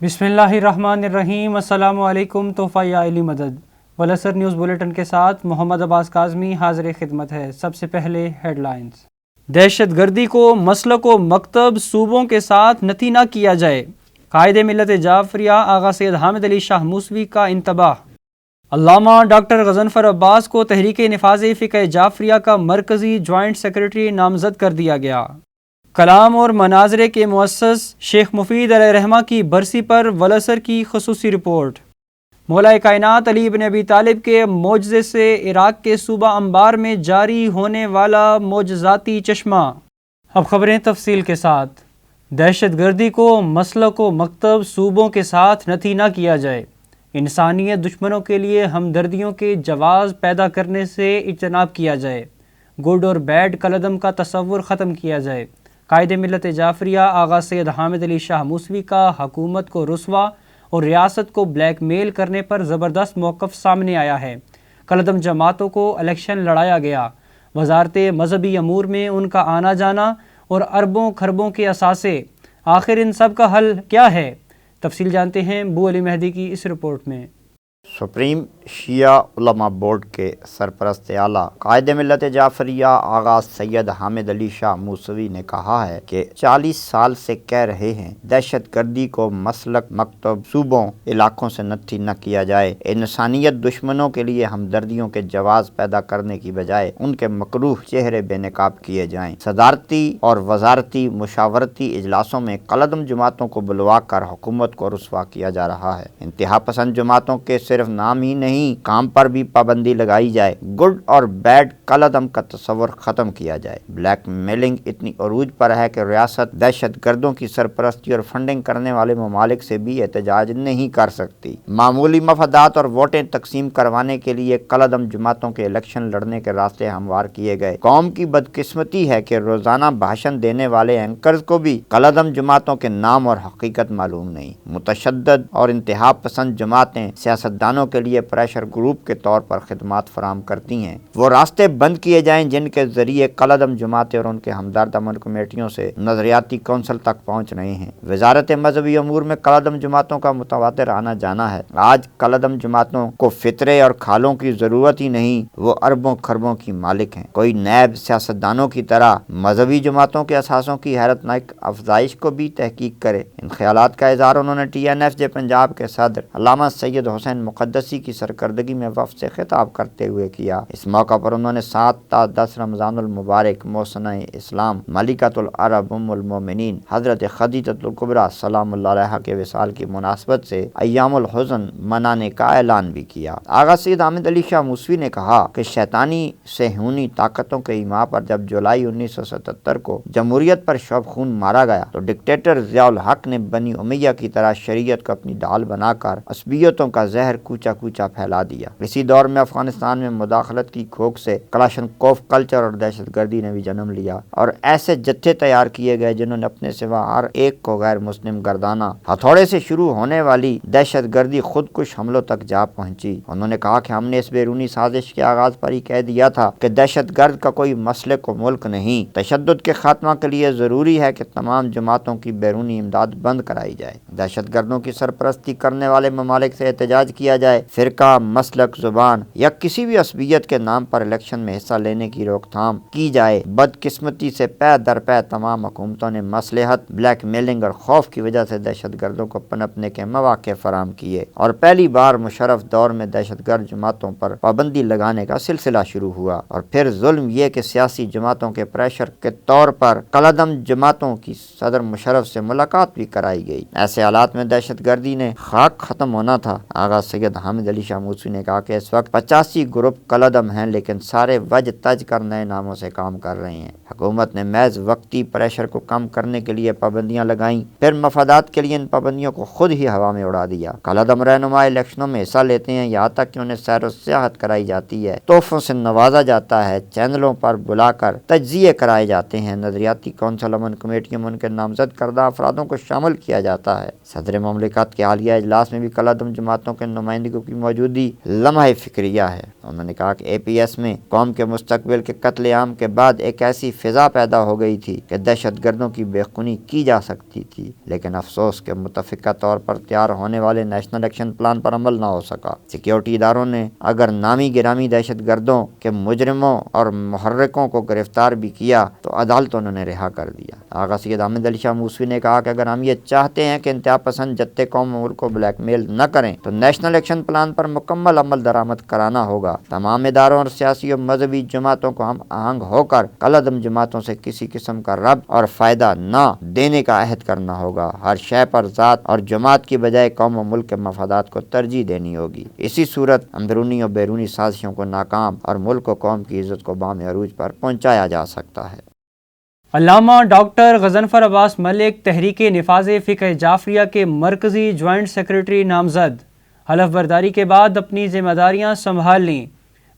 بسم اللہ الرحمن الرحیم۔ السلام علیکم۔ تحفہ یا علی مدد ولسر نیوز بلیٹن کے ساتھ محمد عباس کاظمی حاضر خدمت ہے۔ سب سے پہلے ہیڈ لائنز۔ دہشت گردی کو مسلک و مکتب صوبوں کے ساتھ نتھی نہ کیا جائے، قائد ملت جعفریہ آغا سید حامد علی شاہ موسوی کا انتباہ۔ علامہ ڈاکٹر غضنفر عباس کو تحریک نفاذ فقہ جعفریہ کا مرکزی جوائنٹ سیکرٹری نامزد کر دیا گیا۔ کلام اور مناظرے کے مؤسس شیخ مفید علیہ رحمہ کی برسی پر ولسر کی خصوصی رپورٹ۔ مولا کائنات علی بن ابی طالب کے معجزے سے عراق کے صوبہ انبار میں جاری ہونے والا معجزاتی چشمہ۔ اب خبریں تفصیل کے ساتھ۔ دہشت گردی کو مسلک و مکتب صوبوں کے ساتھ نتھی نہ کیا جائے، انسانیت دشمنوں کے لیے ہمدردیوں کے جواز پیدا کرنے سے اجتناب کیا جائے، گڈ اور بیڈ کالعدم کا تصور ختم کیا جائے۔ قائد ملت جعفریہ آغا سید حامد علی شاہ موسوی کا حکومت کو رسوا اور ریاست کو بلیک میل کرنے پر زبردست موقف سامنے آیا ہے۔ کالعدم جماعتوں کو الیکشن لڑایا گیا، وزارت مذہبی امور میں ان کا آنا جانا اور اربوں خربوں کے اثاثے، آخر ان سب کا حل کیا ہے؟ تفصیل جانتے ہیں بو علی مہدی کی اس رپورٹ میں۔ سپریم شیعہ علماء بورڈ کے سرپرست اعلیٰ قائد ملت جعفریہ آغا سید حامد علی شاہ موسوی نے کہا ہے کہ 40 سال سے کہہ رہے ہیں دہشت گردی کو مسلک مکتب صوبوں علاقوں سے نتھی نہ کیا جائے، انسانیت دشمنوں کے لیے ہمدردیوں کے جواز پیدا کرنے کی بجائے ان کے مکروہ چہرے بے نقاب کیے جائیں۔ صدارتی اور وزارتی مشاورتی اجلاسوں میں کالعدم جماعتوں کو بلوا کر حکومت کو رسوا کیا جا رہا ہے۔ انتہا پسند جماعتوں کے صرف نام ہی نہیں، کام پر بھی پابندی لگائی جائے، گڈ اور بیڈ کالعدم کا تصور ختم کیا جائے۔ بلیک میلنگ اتنی عروج پر ہے کہ ریاست دہشت گردوں کی سرپرستی اور فنڈنگ کرنے والے ممالک سے بھی احتجاج نہیں کر سکتی۔ معمولی مفادات اور ووٹیں تقسیم کروانے کے لیے کالعدم جماعتوں کے الیکشن لڑنے کے راستے ہموار کیے گئے۔ قوم کی بدقسمتی ہے کہ روزانہ بھاشن دینے والے اینکرز کو بھی کالعدم جماعتوں کے نام اور حقیقت معلوم نہیں۔ متشدد اور انتہا پسند جماعتیں سیاستدانوں کے لیے پریشر گروپ کے طور پر خدمات فراہم کرتی ہیں۔ وہ راستے بند کیے جائیں جن کے ذریعے کالعدم جماعتیں اور ان کے ہمدرد امن کمیٹیوں سے نظریاتی کونسل تک پہنچ رہے ہیں۔ وزارت مذہبی امور میں کالعدم جماعتوں کا متواتر آنا جانا ہے۔ آج کالعدم جماعتوں کو فطرے اور کھالوں کی ضرورت ہی نہیں، وہ اربوں خربوں کی مالک ہیں۔ کوئی نیب سیاستدانوں کی طرح مذہبی جماعتوں کے اثاثوں کی حیرت ناک افزائش کو بھی تحقیق کرے۔ ان خیالات کا اظہار انہوں نے ٹی این ایف جے پنجاب کے صدر علامہ سید حسین مقدسی کی سرکردگی میں وفد سے خطاب کرتے ہوئے کیا۔ اس موقع پر انہوں نے 7 تا 10 رمضان المبارک محسنہ اسلام ملکۃ العرب ام المومنین حضرت خدیجۃ الکبریٰ سلام اللہ علیہا کے وصال کی مناسبت سے ایام الحزن منانے کا اعلان بھی کیا۔ آغا سید حامد علی شاہ موسوی نے کہا کہ شیطانی صہیونی طاقتوں کے ایما پر جب جولائی 1977 کو جمہوریت پر شوق خون مارا گیا تو ڈکٹیٹر ضیاء الحق نے بنی امیہ کی طرح شریعت کو اپنی ڈال بنا کر عصبیتوں کا زہر کوچا کوچا پھیلا دیا۔ اسی دور میں افغانستان میں مداخلت کی کھوک سے کلاشنکوف کلچر اور دہشت گردی نے بھی جنم لیا اور ایسے جتھے تیار کیے گئے جنہوں نے اپنے سوا ہر ایک کو غیر مسلم گردانہ۔ ہتھوڑے سے شروع ہونے والی دہشت گردی خود کش حملوں تک جا پہنچی۔ انہوں نے کہا کہ ہم نے اس بیرونی سازش کے آغاز پر ہی کہہ دیا تھا کہ دہشت گرد کا کوئی مسلک و ملک نہیں۔ تشدد کے خاتمہ کے لیے ضروری ہے کہ تمام جماعتوں کی بیرونی امداد بند کرائی جائے، دہشت گردوں کی سرپرستی کرنے والے ممالک سے احتجاج کیا جائے، فرقہ، مسلک، زبان یا کسی بھی عصبیت کے نام پر الیکشن میں حصہ لینے کی روک تھام کی جائے۔ بدقسمتی سے پے در پے تمام حکومتوں نے مصلحت، بلیک میلنگ اور خوف کی وجہ سے دہشت گردوں کو پنپنے کے مواقع فراہم کیے اور پہلی بار مشرف دور میں دہشت گرد جماعتوں پر پابندی لگانے کا سلسلہ شروع ہوا، اور پھر ظلم یہ کہ سیاسی جماعتوں کے پریشر کے طور پر کالعدم جماعتوں کی صدر مشرف سے ملاقات بھی کرائی گئی۔ ایسے حالات میں دہشت گردی نے خاک ختم ہونا تھا۔ آغا سید حامد علی شاہ موسوی نے کہا کہ اس وقت 85 گروپ کالعدم ہیں، لیکن سارے وج تج کر نئے ناموں سے کام کر رہے ہیں۔ حکومت نے محض وقتی پریشر کو کم کرنے کے لیے پابندیاں لگائیں، پھر مفادات کے لیے ان پابندیوں کو خود ہی ہوا میں اڑا دیا۔ کالعدم رہنما الیکشنوں میں حصہ لیتے ہیں، یہاں تک کہ انہیں سیر و سیاحت کرائی جاتی ہے، تحفوں سے نوازا جاتا ہے، چینلوں پر بلا کر تجزیے کرائے جاتے ہیں، نظریاتی کونسل امن کمیٹیوں میں ان کے نامزد کردہ افرادوں کو شامل کیا جاتا ہے۔ صدر مملکت کے حالیہ اجلاس میں بھی کالعدم جماعتوں کے نمائندگوں کی موجودی لمحہ فکریہ ہے۔ انہوں نے کہا کہ اے پی ایس میں قوم کے مستقبل کے قتل عام کے بعد ایک ایسی فضا پیدا ہو گئی تھی کہ دہشت گردوں کی بے خونی کی جا سکتی تھی، لیکن افسوس کہ متفقہ طور پر تیار ہونے والے نیشنل ایکشن پلان پر عمل نہ ہو سکا۔ سیکیورٹی اداروں نے اگر نامی گرامی دہشت گردوں کے مجرموں اور محرکوں کو گرفتار بھی کیا تو عدالتوں نے رہا کر دیا۔ آغا سید حامد علی شاہ موسوی نے کہا کہ اگر ہم یہ چاہتے ہیں کہ انتہا پسند جتے قوم ملک کو بلیک میل نہ کریں تو نیشنل ایکشن پلان پر مکمل عمل درآمد کرانا ہوگا۔ تمام اداروں اور سیاسی اور مذہبی جماعتوں کو ہم آہنگ ہو کر کالعدم جماعتوں سے کسی قسم کا ربط اور فائدہ نہ دینے کا عہد کرنا ہوگا۔ ہر شے پر ذات اور جماعت کی بجائے قوم و ملک کے مفادات کو ترجیح دینی ہوگی۔ اسی صورت اندرونی اور بیرونی سازشوں کو ناکام اور ملک و قوم کی عزت کو بام عروج پر پہنچایا جا سکتا ہے۔ علامہ ڈاکٹر غضنفر عباس ملک تحریک نفاذ فقہ جعفریہ کے مرکزی جوائنٹ سیکرٹری نامزد، حلف برداری کے بعد اپنی ذمہ داریاں سنبھال لیں۔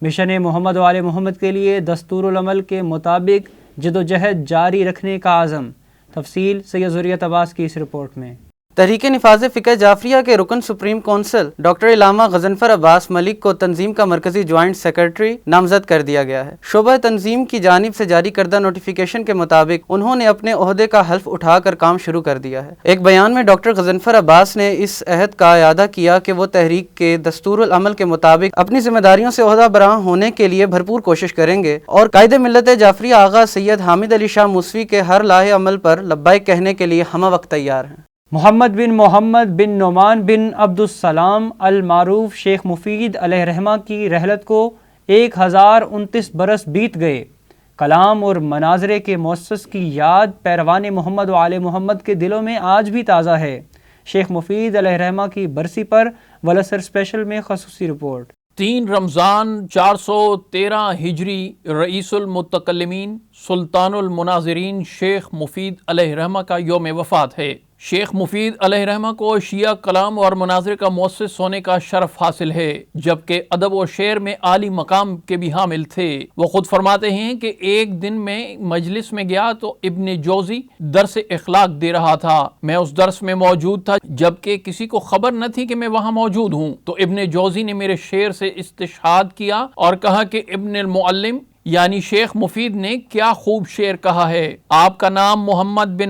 مشن محمد و آل محمد کے لیے دستور العمل کے مطابق جدوجہد جاری رکھنے کا عزم۔ تفصیل سید ذریت عباس کی اس رپورٹ میں۔ تحریک نفاذ فقہ جعفریہ کے رکن سپریم کونسل ڈاکٹر علامہ غضنفر عباس ملک کو تنظیم کا مرکزی جوائنٹ سیکرٹری نامزد کر دیا گیا ہے۔ شعبہ تنظیم کی جانب سے جاری کردہ نوٹیفیکیشن کے مطابق انہوں نے اپنے عہدے کا حلف اٹھا کر کام شروع کر دیا ہے۔ ایک بیان میں ڈاکٹر غضنفر عباس نے اس عہد کا اعادہ کیا کہ وہ تحریک کے دستور العمل کے مطابق اپنی ذمہ داریوں سے عہدہ برآں ہونے کے لیے بھرپور کوشش کریں گے اور قائد ملت جعفریہ آغا سید حامد علی شاہ موسوی کے ہر لاہے عمل پر لبیک کہنے کے لیے ہمہ وقت تیار ہیں۔ محمد بن نعمان بن عبدالسلام المعروف شیخ مفید علیہ رحمہ کی رحلت کو 1029 برس بیت گئے۔ کلام اور مناظرے کے مؤسس کی یاد پیروان محمد و آل محمد کے دلوں میں آج بھی تازہ ہے۔ شیخ مفید علیہ رحمہ کی برسی پر ولسر اسپیشل میں خصوصی رپورٹ۔ 3 رمضان 413 ہجری رئیس المتکلمین سلطان المناظرین شیخ مفید علیہ رحمہ کا یوم وفات ہے۔ شیخ مفید علیہ رحمہ کو شیعہ کلام اور مناظر کا مؤسس ہونے کا شرف حاصل ہے، جبکہ ادب و شعر میں عالی مقام کے بھی حامل تھے۔ وہ خود فرماتے ہیں کہ ایک دن میں مجلس میں گیا تو ابن جوزی درس اخلاق دے رہا تھا۔ میں اس درس میں موجود تھا، جبکہ کسی کو خبر نہ تھی کہ میں وہاں موجود ہوں۔ تو ابن جوزی نے میرے شعر سے استشہاد کیا اور کہا کہ ابن المعلم یعنی شیخ مفید نے کیا خوب شعر کہا ہے۔ آپ کا نام محمد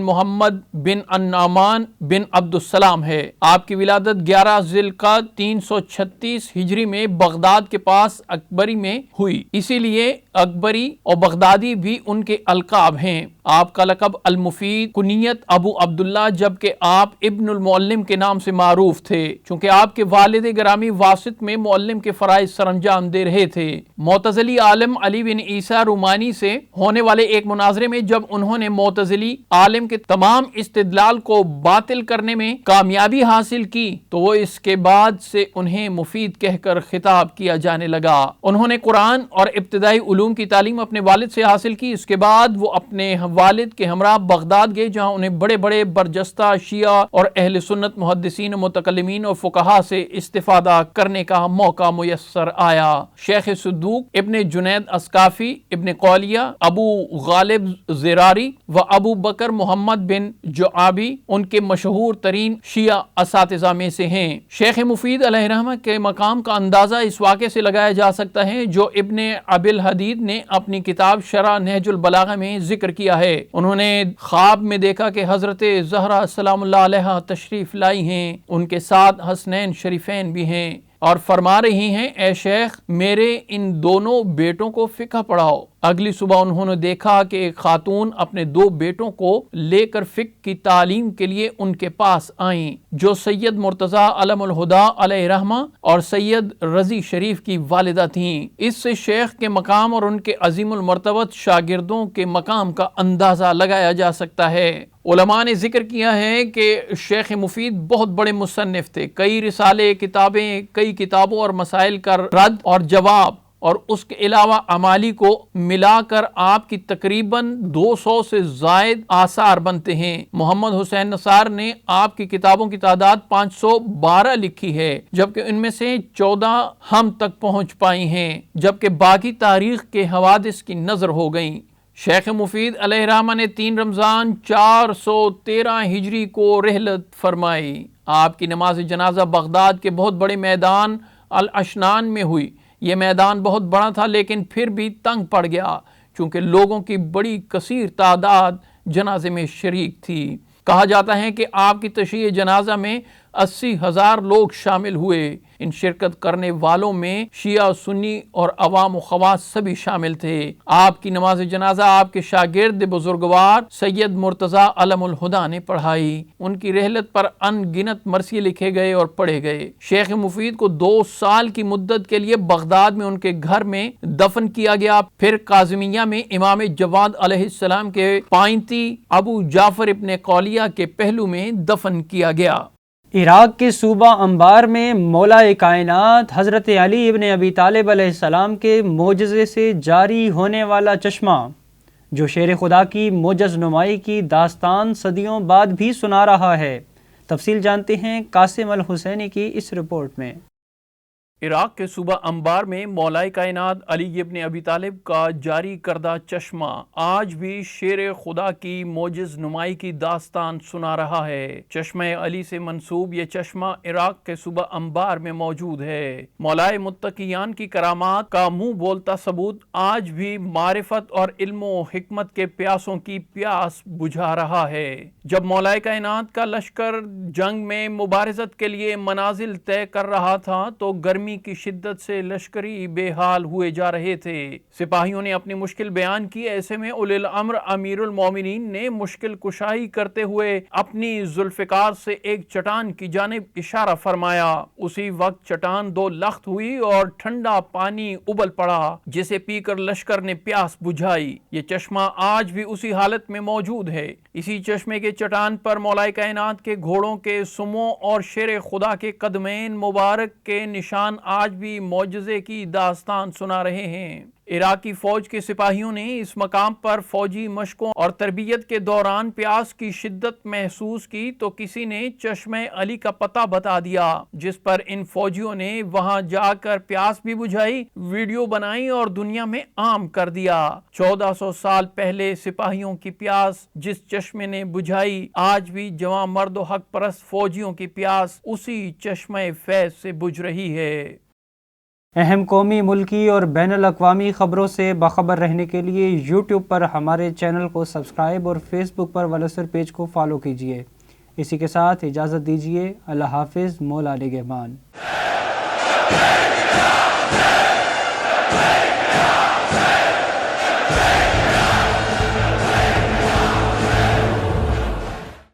بن النعمان بن عبدالسلام ہے۔ آپ کی ولادت 11 ذی القعدہ 336 ہجری میں بغداد کے پاس اکبری میں ہوئی، اسی لیے اکبری اور بغدادی بھی ان کے القاب ہیں۔ آپ کا لقب المفید، کنیت ابو عبداللہ، جبکہ آپ ابن المعلم کے نام سے معروف تھے، چونکہ آپ کے والد گرامی واسط میں معلم کے فرائض سر انجام دے رہے تھے۔ معتزلی عالم علی بن عیسیٰ رومانی سے ہونے والے ایک مناظرے میں جب انہوں نے معتزلی عالم کے تمام استدلال کو باطل کرنے میں کامیابی حاصل کی تو وہ اس کے بعد سے انہیں مفید کہہ کر خطاب کیا جانے لگا۔ انہوں نے قرآن اور ابتدائی علوم کی تعلیم اپنے والد سے حاصل کی۔ اس کے بعد وہ اپنے والد کے ہمراہ بغداد گئے، جہاں انہیں بڑے بڑے برجستہ شیعہ اور اہل سنت محدثین، متکلمین اور فقہاء سے استفادہ کرنے کا موقع میسر آیا۔ شیخ صدوق، ابن جنید اسقافی، ابن قولیہ، ابو غالب زراری و ابو بکر محمد بن جعابی ان کے مشہور ترین شیعہ اساتذہ میں سے ہیں۔ شیخ مفید علیہ رحمہ کے مقام کا اندازہ اس واقعے سے لگایا جا سکتا ہے جو ابن ابی الحدید نے اپنی کتاب شرح نہج البلاغہ میں ذکر کیا ہے۔ انہوں نے خواب میں دیکھا کہ حضرت زہرا سلام اللہ علیہا تشریف لائی ہیں، ان کے ساتھ حسنین شریفین بھی ہیں، اور فرما رہی ہیں اے شیخ میرے ان دونوں بیٹوں کو فقہ پڑھاؤ۔ اگلی صبح انہوں نے دیکھا کہ ایک خاتون اپنے 2 بیٹوں کو لے کر فقہ کی تعلیم کے لیے ان کے پاس آئیں، جو سید مرتضیٰ علم الہدا علیہ رحمہ اور سید رضی شریف کی والدہ تھیں۔ اس سے شیخ کے مقام اور ان کے عظیم المرتبت شاگردوں کے مقام کا اندازہ لگایا جا سکتا ہے۔ علماء نے ذکر کیا ہے کہ شیخ مفید بہت بڑے مصنف تھے، کئی رسالے، کتابیں، کئی کتابوں اور مسائل کا رد اور جواب، اور اس کے علاوہ اعمالی کو ملا کر آپ کی تقریباً 200 سے زائد آثار بنتے ہیں۔ محمد حسین نثار نے آپ کی کتابوں کی تعداد 512 لکھی ہے، جبکہ ان میں سے 14 ہم تک پہنچ پائی ہیں، جبکہ باقی تاریخ کے حوادث کی نظر ہو گئیں۔ شیخ مفید علیہ رحمہ نے 3 رمضان 413 ہجری کو رحلت فرمائی۔ آپ کی نماز جنازہ بغداد کے بہت بڑے میدان الاشنان میں ہوئی۔ یہ میدان بہت بڑا تھا لیکن پھر بھی تنگ پڑ گیا چونکہ لوگوں کی بڑی کثیر تعداد جنازے میں شریک تھی۔ کہا جاتا ہے کہ آپ کی تشییع جنازہ میں 80,000 لوگ شامل ہوئے۔ ان شرکت کرنے والوں میں شیعہ، سنی اور عوام و خواص سبھی شامل تھے۔ آپ کی نماز جنازہ آپ کے شاگرد بزرگوار سید مرتضیٰ علم الہدیٰ نے پڑھائی۔ ان کی رحلت پر ان گنت مرثیے لکھے گئے اور پڑھے گئے۔ شیخ مفید کو 2 سال کی مدت کے لیے بغداد میں ان کے گھر میں دفن کیا گیا، پھر کاظمیہ میں امام جواد علیہ السلام کے پائنتی ابو جعفر ابن قولیہ کے پہلو میں دفن کیا گیا۔ عراق کے صوبہ انبار میں مولا کائنات حضرت علی ابن ابی طالب علیہ السلام کے معجزے سے جاری ہونے والا چشمہ، جو شیر خدا کی معجز نمائی کی داستان صدیوں بعد بھی سنا رہا ہے۔ تفصیل جانتے ہیں قاسم الحسینی کی اس رپورٹ میں۔ عراق کے صوبہ انبار میں مولا کائنات علی ابن ابی طالب کا جاری کردہ چشمہ آج بھی شیر خدا کی معجز نمائی کی داستان سنا رہا ہے۔ چشمہ علی سے منسوب یہ چشمہ عراق کے صوبہ انبار میں موجود ہے۔ مولا متقیان کی کرامات کا منہ بولتا ثبوت آج بھی معرفت اور علم و حکمت کے پیاسوں کی پیاس بجھا رہا ہے۔ جب مولا کائنات کا لشکر جنگ میں مبارزت کے لیے منازل طے کر رہا تھا تو گرمی کی شدت سے لشکری بے حال ہوئے جا رہے تھے۔ سپاہیوں نے اپنی مشکل بیان کی، ایسے میں اولی الامر امیر المومنین نے مشکل کشائی کرتے ہوئے اپنی ذوالفقار سے ایک چٹان کی جانب اشارہ فرمایا۔ اسی وقت چٹان 2 لخت ہوئی اور ٹھنڈا پانی ابل پڑا جسے پی کر لشکر نے پیاس بجھائی۔ یہ چشمہ آج بھی اسی حالت میں موجود ہے۔ اسی چشمے کے چٹان پر مولا کائنات کے گھوڑوں کے سموں اور شیر خدا کے قدمین مبارک کے نشان آج بھی معجزے کی داستان سنا رہے ہیں۔ عراقی فوج کے سپاہیوں نے اس مقام پر فوجی مشقوں اور تربیت کے دوران پیاس کی شدت محسوس کی تو کسی نے چشمہ علی کا پتہ بتا دیا، جس پر ان فوجیوں نے وہاں جا کر پیاس بھی بجھائی، ویڈیو بنائی اور دنیا میں عام کر دیا۔ 1400 سال پہلے سپاہیوں کی پیاس جس چشمے نے بجھائی، آج بھی جوان مرد و حق پرست فوجیوں کی پیاس اسی چشمہ فیض سے بجھ رہی ہے۔ اہم قومی، ملکی اور بین الاقوامی خبروں سے باخبر رہنے کے لیے یوٹیوب پر ہمارے چینل کو سبسکرائب اور فیس بک پر ولسر پیج کو فالو کیجیے۔ اسی کے ساتھ اجازت دیجیے۔ اللہ حافظ، مولا نگہبان۔